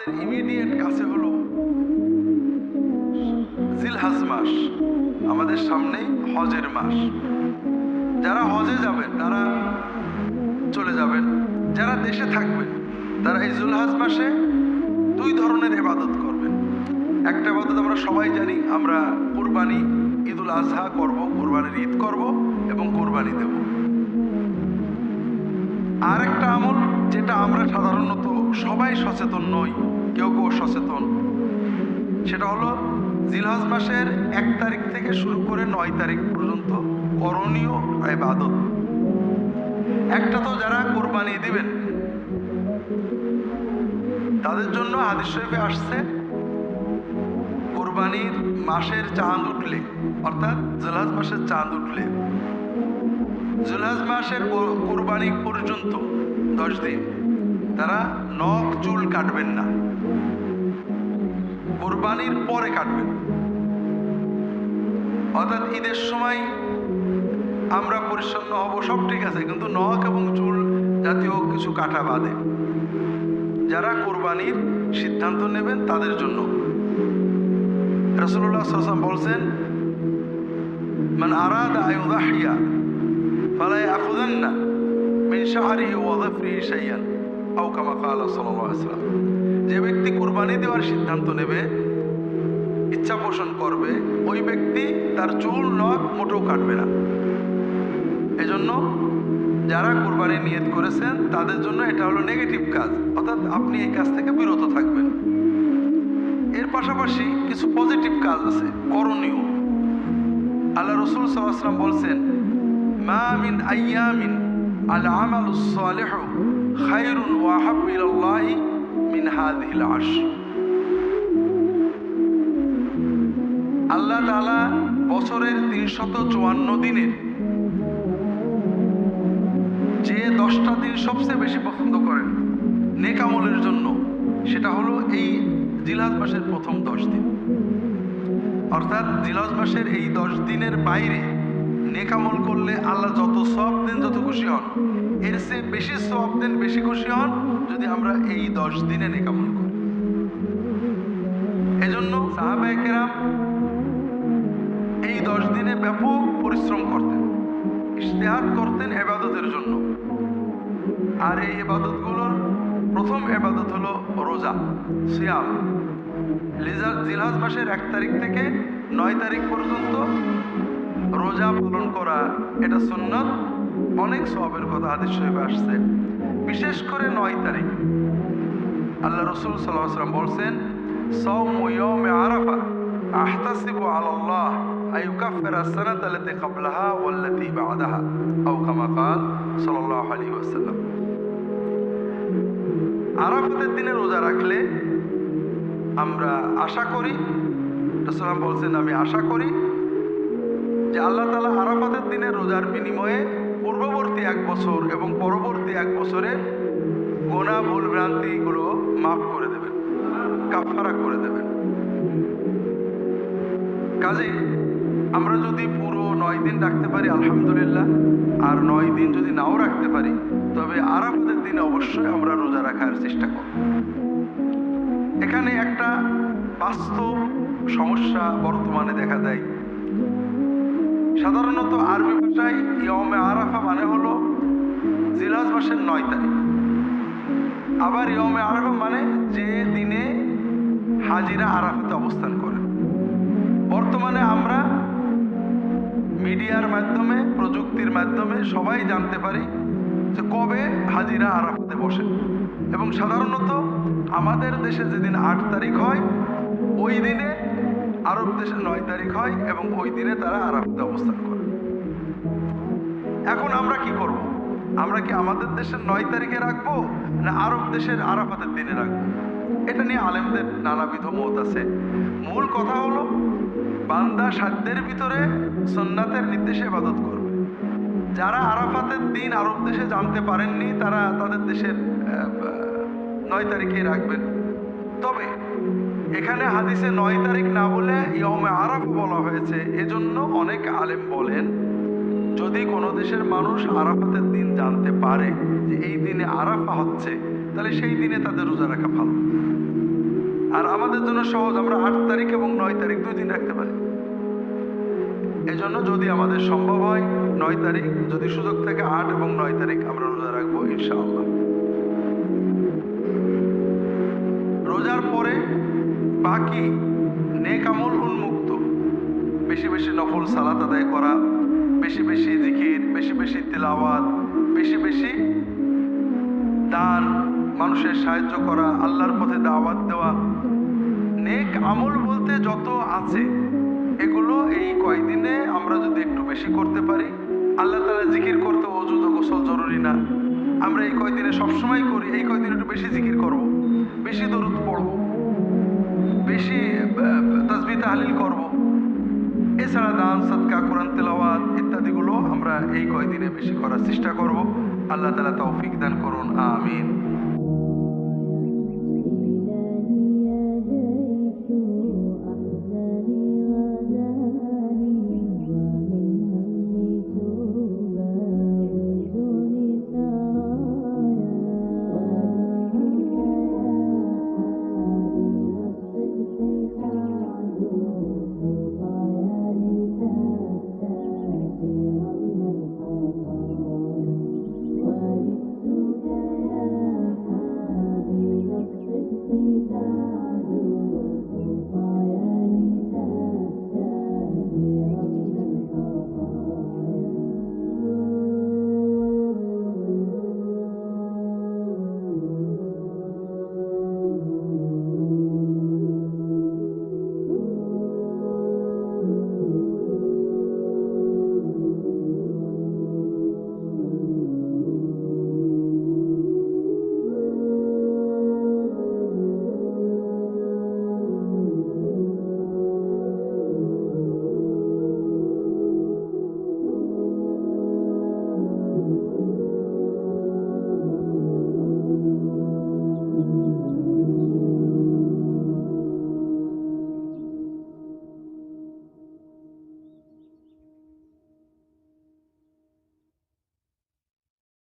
Immediate কাছে হলো জিলহজ মাস, আমাদের সামনেই হজের মাস। যারা হজে যাবেন তারা চলে যাবেন, যারা দেশে থাকবেন তারা এই জিলহজ মাসে দুই ধরনের ইবাদত করবেন। একটা ইবাদত আমরা সবাই জানি, আমরা কুরবানি ঈদুল আজহা করব, কুরবানির ঈদ করব এবং কুরবানি দেব। আর একটা আমল যেটা আমরা সাধারণত সবাই সচেতন নই, কেউ কেউ সচেতন, সেটা হলো জিলহজ মাসের 1 তারিখ থেকে শুরু করে 9 তারিখ পর্যন্ত করণীয় ইবাদত। একটা তো যারা কুরবানি দিবেন তাদের জন্য হাদিস শরীফে আসছে কুরবানির মাসের চাঁদ উঠলে, অর্থাৎ জিলহজ মাসের চাঁদ উঠলে, জিলহজ মাসের কুরবানি পর্যন্ত 10 দিন তারা নখ চুল কাটবেন না, কুরবানির পরে কাটবেন। অর্থাৎ ঈদের সময় আমরা পরিচ্ছন্ন হব, সব ঠিক আছে, কিন্তু নখ এবং চুল জাতীয় কিছু কাটা বাদে। যারা কুরবানির সিদ্ধান্ত নেবেন তাদের জন্য রাসূলুল্লাহ সাল্লাল্লাহু আলাইহি ওয়াসাল্লাম বলছেন, মান আরাদা আন ইউযাহিয়া ফালা ইয়াখুযান্না মিন শা'রিহি ওয়া যাফরিহি শাইআন আও কামা ক্বালা সাল্লাল্লাহু আলাইহি ওয়াসাল্লাম। যে ব্যক্তি কুরবানি দেওয়ার সিদ্ধান্ত নেবে, ইচ্ছা পোষণ করবে, ওই ব্যক্তি তার চুল নখ মোটেও কাটবে না। এজন্য যারা কুরবানি নিয়ত করেছেন তাদের জন্য এটা হলো নেগেটিভ কাজ, অর্থাৎ আপনি এই কাজ থেকে বিরত থাকবেন। এর পাশাপাশি কিছু পজিটিভ কাজ আছে করণীয়। আল্লাহ রাসূল সাল্লাল্লাহু আলাইহি ওয়াসাল্লাম বলছেন, মা মিন আইয়ামিন আল আমালুস সালিহু খায়রুন ওয়া আহাব্বু ইলাল্লাহি মিন হাযিহিল আশর। আল্লাহ তাআলা বছরের 354 দিনের যে 10টা দিন সবচেয়ে বেশি পছন্দ করেন নেক আমলের জন্য, সেটা হলো এই জিলহজ মাসের প্রথম 10 দিন। অর্থাৎ জিলহজ মাসের এই 10 দিনের বাইরে নেক আমল করলে আল্লাহ যত সওয়াব দেন, যত খুশি হন, এর চেয়ে বেশি সওয়াব দেন, বেশি খুশি হন যদি আমরা এই 10 দিনে নেক আমল করি। এজন্য সাহাবায়ে কেরাম এই 10 দিনে ব্যাপক পরিশ্রম করতেন, ইজতিহাদ করতেন ইবাদতের জন্য। আর এই ইবাদতগুলোর প্রথম ইবাদত হলো রোজা, সিয়াম। জিলহজ মাসের 1 তারিখ থেকে 9 তারিখ পর্যন্ত রোজা পালন করা, এটা সুন্নাত। অনেক সওয়াবের কথা হাদিস শরীফে আসছে। বিশেষ করে 9 তারিখ আল্লাহ রাসূল সাল্লাল্লাহু আলাইহি ওয়াসাল্লাম বলছেন, সাওমু ইয়াউমি আরাফা আহতাসিবু আলাল্লাহ আইয়ুকাফিরা আস-সানাতা আল্লাতী ক্বাবলাহা ওয়াল্লাতী বা'দাহা আও কামা ক্বাল সাল্লাল্লাহু আলাইহি ওয়াসাল্লাম। আরাফাতের দিনে রোজা রাখলে আমরা আশা করি, রাসূল বলছেন, আমি আশা করি যে আল্লাহ তাআলা আরাফাতের দিনে রোজার বিনিময়ে পূর্ববর্তী 1 বছর এবং পরবর্তী 1 বছরের গুনাহ ভুল ভ্রান্তিগুলো মাফ করে দেবেন, কাফারা করে দেবেন। কাজেই আমরা যদি পুরো 9 দিন রাখতে পারি আলহামদুলিল্লাহ, আর 9 দিন যদি নাও রাখতে পারি, তবে আরাফাতের দিনে অবশ্যই আমরা রোজা রাখার চেষ্টা করব। এখানে একটা বাস্তব সমস্যা বর্তমানে দেখা দেয়। সাধারণত আরবি ভাষায় ইয়মে আরাফা মানে হলো জিলহজ মাসের 9 তারিখ। আবার ইয়মে আরাফা মানে যে দিনে হাজিরা আরাফাতে অবস্থান করে। বর্তমানে আমরা মিডিয়ার মাধ্যমে, প্রযুক্তির মাধ্যমে সবাই জানতে পারি যে কবে হাজিরা আরাফাতে বসে, এবং সাধারণত আমাদের দেশে যেদিন 8 তারিখ হয় ওই দিনে আরব দেশে 9 তারিখ হয়, এবং ওই দিনে তারা আরাফাতে অবস্থান করে। এখন আমরা কি করব? আমরা কি আমাদের দেশের 9 তারিখে রাখবো না আরব দেশের আরাফাতের দিনে রাখবো? এটা নিয়ে আলেমদের নানাবিধ মত আছে। মূল কথা হলো বান্দা সাধ্যের ভিতরে সুন্নাতের নির্দেশে ইবাদত করবে। যারা আরাফাতের দিন আরব দেশে জানতে পারেননি তারা তাদের দেশের 9 তারিখে রাখবেন। তবে এখানে হাদিসে 9 তারিখ না বলে ইয়মে আরাফা বলা হয়েছে, এজন্য অনেক আলেম বলেন যদি কোনো দেশের মানুষ আরাফাতের দিন জানতে পারে যে এই দিনে আরাফা হচ্ছে, তাহলে সেই দিনে তাদের রোজা রাখা ভালো। আর আমাদের জন্য সহজ, আমরা 8 তারিখ এবং 9 তারিখ 2 দিন রাখতে পারি। এই জন্য যদি আমাদের সম্ভব হয় 9 তারিখ, যদি সুযোগ থাকে 8 এবং 9 তারিখ আমরা রোজা রাখবো ইনশাআল্লাহ। রোজার পরে বাকি নেক আমল উন্মুক্ত, বেশি বেশি নফল সালাত আদায় করা, বেশি বেশি জিকির, বেশি বেশি তিলাওয়াত, বেশি বেশি দান, মানুষের সাহায্য করা, আল্লাহর পথে দাওয়াত দেওয়া, নেক আমল বলতে যত আছে এগুলো এই কয়দিনে আমরা যদি একটু বেশি করতে পারি। আল্লাহ তাআলা জিকির করতে ওযু গোসল জরুরি না, আমরা এই কয়দিনে সবসময় করি, এই কয়দিনে একটু বেশি জিকির করব, বেশি দরুদ পড়ব, বেশি তাসবিহ তাহলিল করব। এছাড়া দান সাদকা কোরআন তেলাওয়াত ইত্যাদিগুলো আমরা এই কয়দিনে বেশি করার চেষ্টা করব। আল্লাহ তাআলা তৌফিক দান করুন, আমিন।